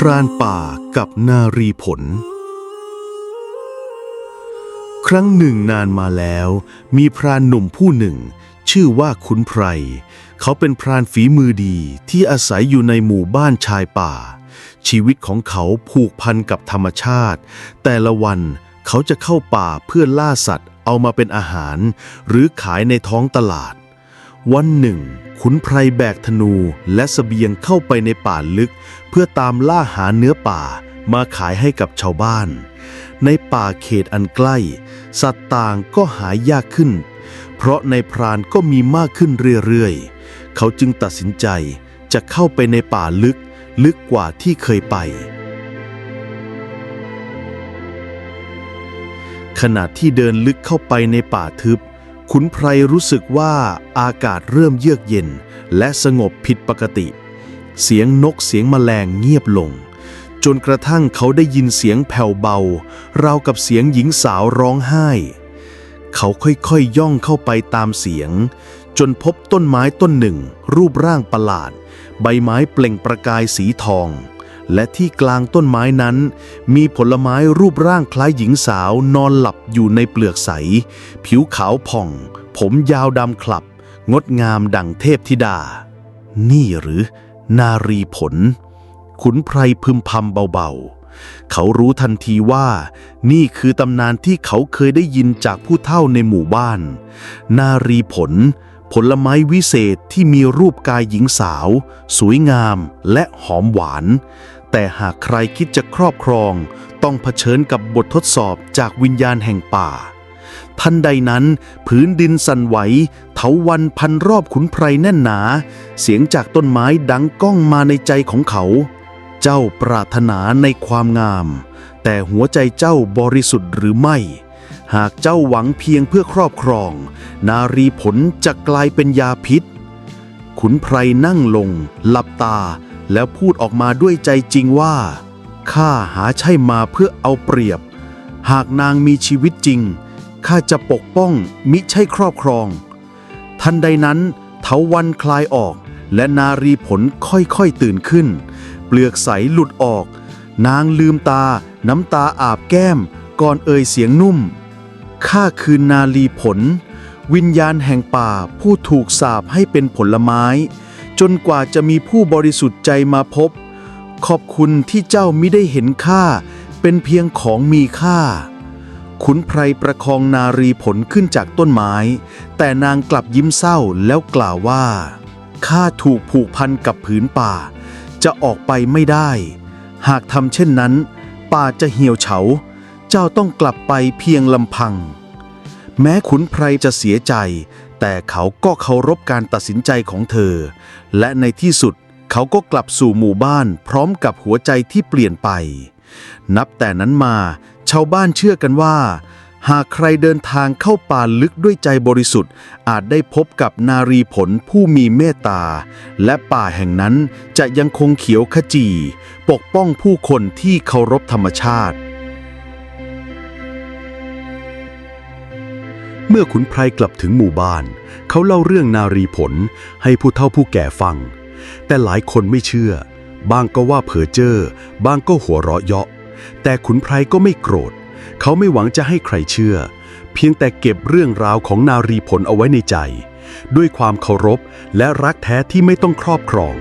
พรานป่ากับนารีผลครั้งหนึ่งนานมาแล้วมีพรานหนุ่มผู้หนึ่งชื่อว่าขุนไพรเขาเป็นพรานฝีมือดีที่อาศัยอยู่ในหมู่บ้านชายป่าชีวิตของเขาผูกพันกับธรรมชาติแต่ละวันเขาจะเข้าป่าเพื่อล่าสัตว์เอามาเป็นอาหารหรือขายในท้องตลาดวันหนึ่งขุนไพรแบกธนูและเสบียงเข้าไปในป่าลึกเพื่อตามล่าหาเนื้อป่ามาขายให้กับชาวบ้านในป่าเขตอันใกล้สัตว์ต่างก็หายากขึ้นเพราะในพรานก็มีมากขึ้นเรื่อยๆเขาจึงตัดสินใจจะเข้าไปในป่าลึกกว่าที่เคยไปขณะที่เดินลึกเข้าไปในป่าทึบขุนไพรรู้สึกว่าอากาศเริ่มเยือกเย็นและสงบผิดปกติเสียงนกเสียงแมลงเงียบลงจนกระทั่งเขาได้ยินเสียงแผ่วเบาราวกับเสียงหญิงสาวร้องไห้เขาค่อยๆย่องเข้าไปตามเสียงจนพบต้นไม้ต้นหนึ่งรูปร่างประหลาดใบไม้เปล่งประกายสีทองและที่กลางต้นไม้นั้นมีผลไม้รูปร่างคล้ายหญิงสาวนอนหลับอยู่ในเปลือกใสผิวขาวผ่องผมยาวดำคลับงดงามดั่งเทพธิดานี่หรือนารีผลขุนไพรพึมพำเบาๆเขารู้ทันทีว่านี่คือตำนานที่เขาเคยได้ยินจากผู้เฒ่าในหมู่บ้านนารีผลผลไม้วิเศษที่มีรูปกายหญิงสาวสวยงามและหอมหวานแต่หากใครคิดจะครอบครองต้องเผชิญกับบททดสอบจากวิญญาณแห่งป่าทันใดนั้นผืนดินสั่นไหวเถาวัลย์พันรอบขุนไพรแน่นหนาเสียงจากต้นไม้ดังก้องมาในใจของเขาเจ้าปรารถนาในความงามแต่หัวใจเจ้าบริสุทธิ์หรือไม่หากเจ้าหวังเพียงเพื่อครอบครองนารีผลจะกลายเป็นยาพิษขุนไพรนั่งลงหลับตาแล้วพูดออกมาด้วยใจจริงว่าข้าหาใช่มาเพื่อเอาเปรียบหากนางมีชีวิตจริงข้าจะปกป้องมิใช่ครอบครองทันใดนั้นเถาวัลย์คลายออกและนารีผลค่อยๆตื่นขึ้นเปลือกใสหลุดออกนางลืมตาน้ำตาอาบแก้มก่อนเอ่ยเสียงนุ่มข้าคือนารีผลวิญญาณแห่งป่าผู้ถูกสาปให้เป็นผลไม้จนกว่าจะมีผู้บริสุทธิ์ใจมาพบขอบคุณที่เจ้ามิได้เห็นข้าเป็นเพียงของมีค่าขุนไพรประคองนารีผลขึ้นจากต้นไม้แต่นางกลับยิ้มเศร้าแล้วกล่าวว่าข้าถูกผูกพันกับผืนป่าจะออกไปไม่ได้หากทำเช่นนั้นป่าจะเหี่ยวเฉาเจ้าต้องกลับไปเพียงลำพังแม้ขุนไพรจะเสียใจแต่เขาก็เคารพการตัดสินใจของเธอและในที่สุดเขาก็กลับสู่หมู่บ้านพร้อมกับหัวใจที่เปลี่ยนไปนับแต่นั้นมาชาวบ้านเชื่อกันว่าหากใครเดินทางเข้าป่าลึกด้วยใจบริสุทธิ์อาจได้พบกับนารีผลผู้มีเมตตาและป่าแห่งนั้นจะยังคงเขียวขจีปกป้องผู้คนที่เคารพธรรมชาติเมื่อขุนไพรกลับถึงหมู่บ้านเขาเล่าเรื่องนารีผลให้ผู้เฒ่าผู้แก่ฟังแต่หลายคนไม่เชื่อบางก็ว่าเพ้อเจ้อบางก็หัวเราะเยาะแต่ขุนไพรก็ไม่โกรธเขาไม่หวังจะให้ใครเชื่อเพียงแต่เก็บเรื่องราวของนารีผลเอาไว้ในใจด้วยความเคารพและรักแท้ที่ไม่ต้องครอบครอง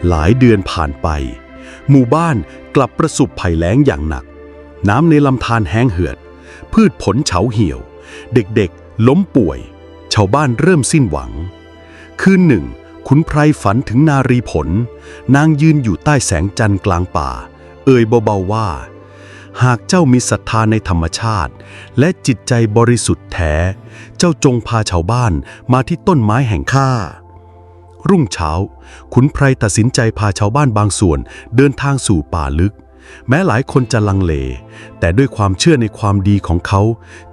หลายเดือนผ่านไปหมู่บ้านกลับประสบภัยแล้งอย่างหนักน้ำในลำธารแห้งเหือดพืชผลเฉาเหี่ยวเด็กๆล้มป่วยชาวบ้านเริ่มสิ้นหวังคืนหนึ่งขุนไพรฝันถึงนารีผลนางยืนอยู่ใต้แสงจันทร์กลางป่าเอ่ยเบาๆว่าหากเจ้ามีศรัทธาในธรรมชาติและจิตใจบริสุทธิ์แท้เจ้าจงพาชาวบ้านมาที่ต้นไม้แห่งข้ารุ่งเช้าขุนไพรตัดสินใจพาชาวบ้านบางส่วนเดินทางสู่ป่าลึกแม้หลายคนจะลังเลแต่ด้วยความเชื่อในความดีของเขา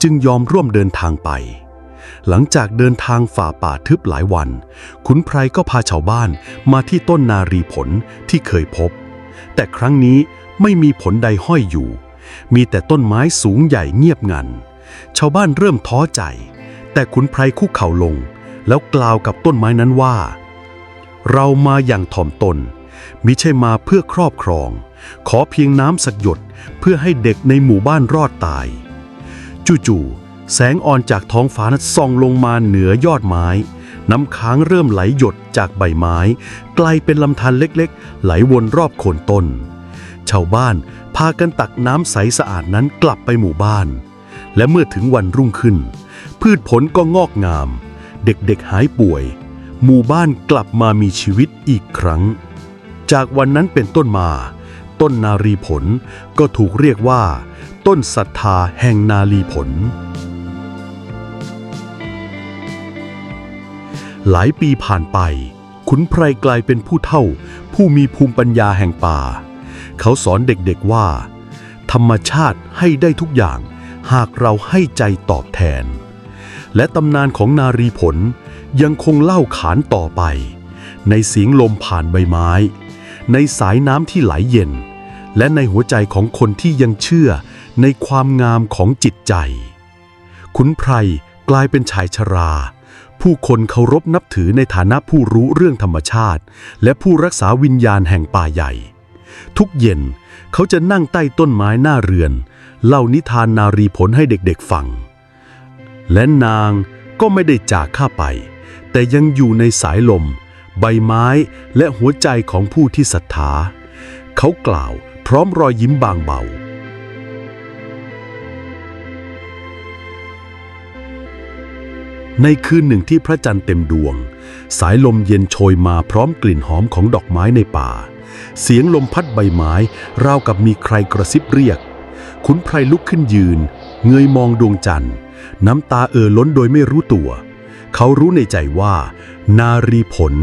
จึงยอมร่วมเดินทางไปหลังจากเดินทางฝ่าป่าทึบหลายวันขุนไพรก็พาชาวบ้านมาที่ต้นนารีผลที่เคยพบแต่ครั้งนี้ไม่มีผลใดห้อยอยู่มีแต่ต้นไม้สูงใหญ่เงียบงันชาวบ้านเริ่มท้อใจแต่ขุนไพรคุกเข่าลง แล้วกล่าวกับต้นไม้นั้นว่าเรามาอย่างถ่อมตนมิใช่มาเพื่อครอบครองขอเพียงน้ำสักหยดเพื่อให้เด็กในหมู่บ้านรอดตายจู่ๆแสงอ่อนจากท้องฟ้านั้นส่องลงมาเหนือยอดไม้น้ำค้างเริ่มไหลหยดจากใบไม้กลายเป็นลำธารเล็กๆไหลวนรอบโคนต้นชาวบ้านพากันตักน้ำใสสะอาดนั้นกลับไปหมู่บ้านและเมื่อถึงวันรุ่งขึ้นพืชผลก็งอกงามเด็กๆหายป่วยหมู่บ้านกลับมามีชีวิตอีกครั้งจากวันนั้นเป็นต้นมาต้นนารีผลก็ถูกเรียกว่าต้นศรัทธาแห่งนารีผลหลายปีผ่านไปขุนไพรกลายเป็นผู้เฒ่าผู้มีภูมิปัญญาแห่งป่าเขาสอนเด็กๆว่าธรรมชาติให้ได้ทุกอย่างหากเราให้ใจตอบแทนและตำนานของนารีผลยังคงเล่าขานต่อไปในเสียงลมผ่านใบไม้ในสายน้ำที่ไหลเย็นและในหัวใจของคนที่ยังเชื่อในความงามของจิตใจขุนไพรกลายเป็นชายชราผู้คนเคารพนับถือในฐานะผู้รู้เรื่องธรรมชาติและผู้รักษาวิญญาณแห่งป่าใหญ่ทุกเย็นเขาจะนั่งใต้ต้นไม้หน้าเรือนเล่านิทานนารีผลให้เด็กๆฟังและนางก็ไม่ได้จากข้าไปแต่ยังอยู่ในสายลมใบไม้และหัวใจของผู้ที่ศรัทธาเขากล่าวพร้อมรอยยิ้มบางเบาในคืนหนึ่งที่พระจันทร์เต็มดวงสายลมเย็นโชยมาพร้อมกลิ่นหอมของดอกไม้ในป่าเสียงลมพัดใบไม้ราวกับมีใครกระซิบเรียกขุนไพรลุกขึ้นยืนเงยมองดวงจันทร์น้ำตาล้นโดยไม่รู้ตัวเขารู้ในใจว่านารีผล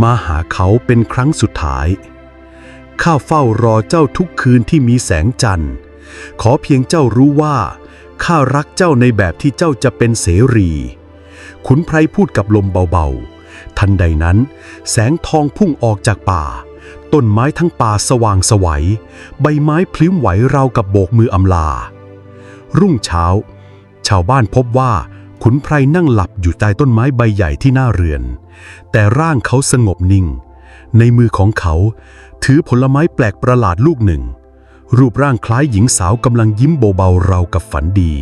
มาหาเขาเป็นครั้งสุดท้ายข้าเฝ้ารอเจ้าทุกคืนที่มีแสงจันทร์ขอเพียงเจ้ารู้ว่าข้ารักเจ้าในแบบที่เจ้าจะเป็นเสรีขุนไพรพูดกับลมเบาๆทันใดนั้นแสงทองพุ่งออกจากป่าต้นไม้ทั้งป่าสว่างไสวใบไม้พลิ้วไหวราวกับโบกมืออำลารุ่งเช้าชาวบ้านพบว่าขุนไพรนั่งหลับอยู่ใต้ต้นไม้ใบใหญ่ที่หน้าเรือนแต่ร่างเขาสงบนิ่งในมือของเขาถือผลไม้แปลกประหลาดลูกหนึ่งรูปร่างคล้ายหญิงสาวกำลังยิ้มเบาๆราวกับฝันดี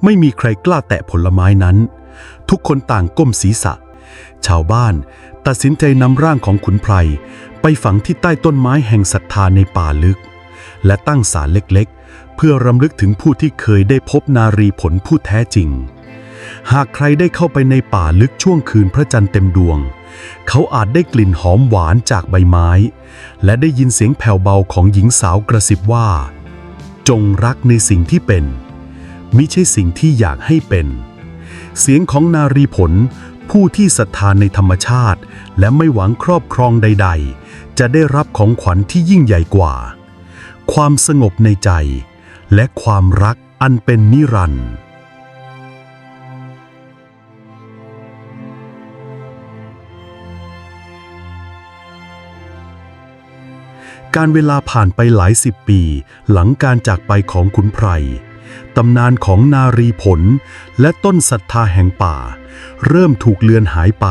ไม่มีใครกล้าแตะผลไม้นั้นทุกคนต่างก้มศีรษะชาวบ้านตัดสินใจนำร่างของขุนไพรไปฝังที่ใต้ต้นไม้แห่งศรัทธาในป่าลึกและตั้งศาลเล็กๆเพื่อรำลึกถึงผู้ที่เคยได้พบนารีผลผู้แท้จริงหากใครได้เข้าไปในป่าลึกช่วงคืนพระจันทร์เต็มดวงเขาอาจได้กลิ่นหอมหวานจากใบไม้และได้ยินเสียงแผ่วเบาของหญิงสาวกระซิบว่าจงรักในสิ่งที่เป็นมิใช่สิ่งที่อยากให้เป็นเสียงของนารีผลผู้ที่ศรัทธาในธรรมชาติและไม่หวังครอบครองใดๆจะได้รับของขวัญที่ยิ่งใหญ่กว่าความสงบในใจและความรักอันเป็นนิรันดร์การเวลาผ่านไปหลายสิบปีหลังการจากไปของขุนไพรตำนานของนารีผลและต้นศรัทธาแห่งป่าเริ่มถูกเลือนหายไป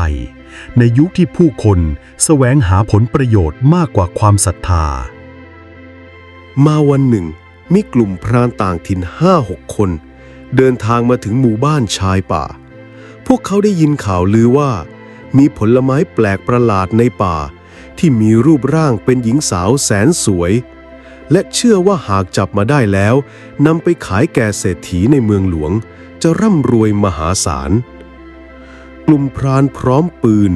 ในยุคที่ผู้คนแสวงหาผลประโยชน์มากกว่าความศรัทธามาวันหนึ่งมีกลุ่มพรานต่างถิ่น5-6 คนเดินทางมาถึงหมู่บ้านชายป่าพวกเขาได้ยินข่าวลือว่ามีผลไม้แปลกประหลาดในป่าที่มีรูปร่างเป็นหญิงสาวแสนสวยและเชื่อว่าหากจับมาได้แล้วนำไปขายแก่เศรษฐีในเมืองหลวงจะร่ำรวยมหาศาลกลุ่มพรานพร้อมปืน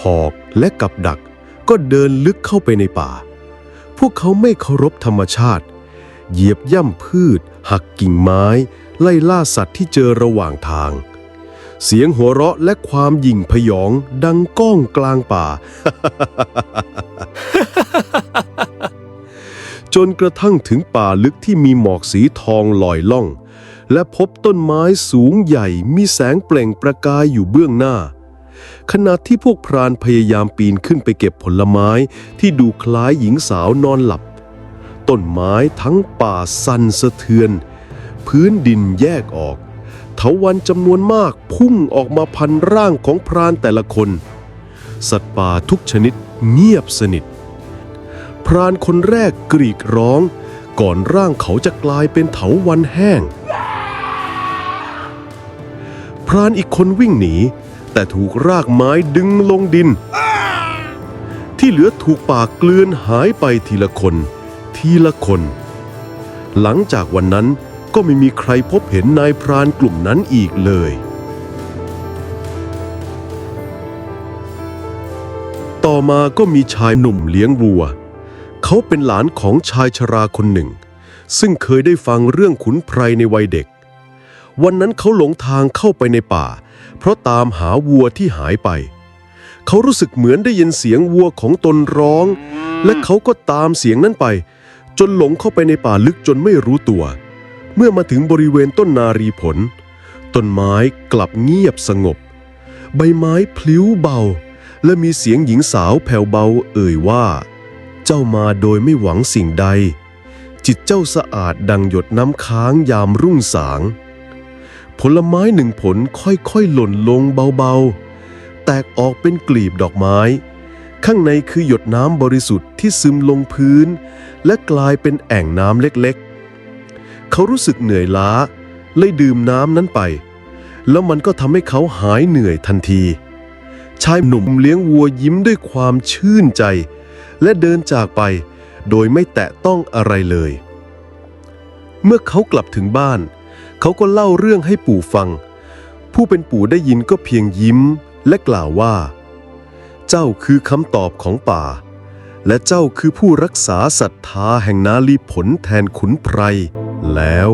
หอกและกับดักก็เดินลึกเข้าไปในป่าพวกเขาไม่เคารพธรรมชาติเหยียบย่ำพืชหักกิ่งไม้ไล่ล่าสัตว์ที่เจอระหว่างทางเสียงหัวเราะและความหยิ่งพยองดังก้องกลางป่า จนกระทั่งถึงป่าลึกที่มีหมอกสีทองลอยล่องและพบต้นไม้สูงใหญ่มีแสงเปล่งประกายอยู่เบื้องหน้าขณะที่พวกพรานพยายามปีนขึ้นไปเก็บผลไม้ที่ดูคล้ายหญิงสาวนอนหลับต้นไม้ทั้งป่าสั่นสะเทือนพื้นดินแยกออก เถาวัลย์จำนวนมากพุ่งออกมาพันร่างของพรานแต่ละคนสัตว์ป่าทุกชนิดเงียบสนิทพรานคนแรกกรีดร้องก่อนร่างเขาจะกลายเป็นเถาวัลย์แห้งพรานอีกคนวิ่งหนีแต่ถูกรากไม้ดึงลงดินที่เหลือถูกป่ากลืนหายไปทีละคนทีละคนหลังจากวันนั้นก็ไม่มีใครพบเห็นนายพรานกลุ่มนั้นอีกเลยต่อมาก็มีชายหนุ่มเลี้ยงวัวเขาเป็นหลานของชายชราคนหนึ่งซึ่งเคยได้ฟังเรื่องขุนไพรในวัยเด็กวันนั้นเขาหลงทางเข้าไปในป่าเพราะตามหาวัวที่หายไปเขารู้สึกเหมือนได้ยินเสียงวัวของตนร้องและเขาก็ตามเสียงนั้นไปจนหลงเข้าไปในป่าลึกจนไม่รู้ตัวเมื่อมาถึงบริเวณต้นนารีผลต้นไม้กลับเงียบสงบใบไม้พลิ้วเบาและมีเสียงหญิงสาวแผ่วเบาเอ่ยว่าเจ้ามาโดยไม่หวังสิ่งใดจิตเจ้าสะอาดดังหยดน้ำค้างยามรุ่งสางผลไม้หนึ่งผลค่อยๆหล่นลงเบาๆแตกออกเป็นกลีบดอกไม้ข้างในคือหยดน้ำบริสุทธิ์ที่ซึมลงพื้นและกลายเป็นแอ่งน้ำเล็กๆเขารู้สึกเหนื่อยล้าเลยดื่มน้ำนั้นไปแล้วมันก็ทำให้เขาหายเหนื่อยทันทีชายหนุ่มเลี้ยงวัวยิ้มด้วยความชื่นใจและเดินจากไปโดยไม่แตะต้องอะไรเลยเมื่อเขากลับถึงบ้านเขาก็เล่าเรื่องให้ปู่ฟังผู้เป็นปู่ได้ยินก็เพียงยิ้มและกล่าวว่าเจ้าคือคำตอบของป่าและเจ้าคือผู้รักษาศรัทธาแห่งนาลีผลแทนขุนไพรแล้ว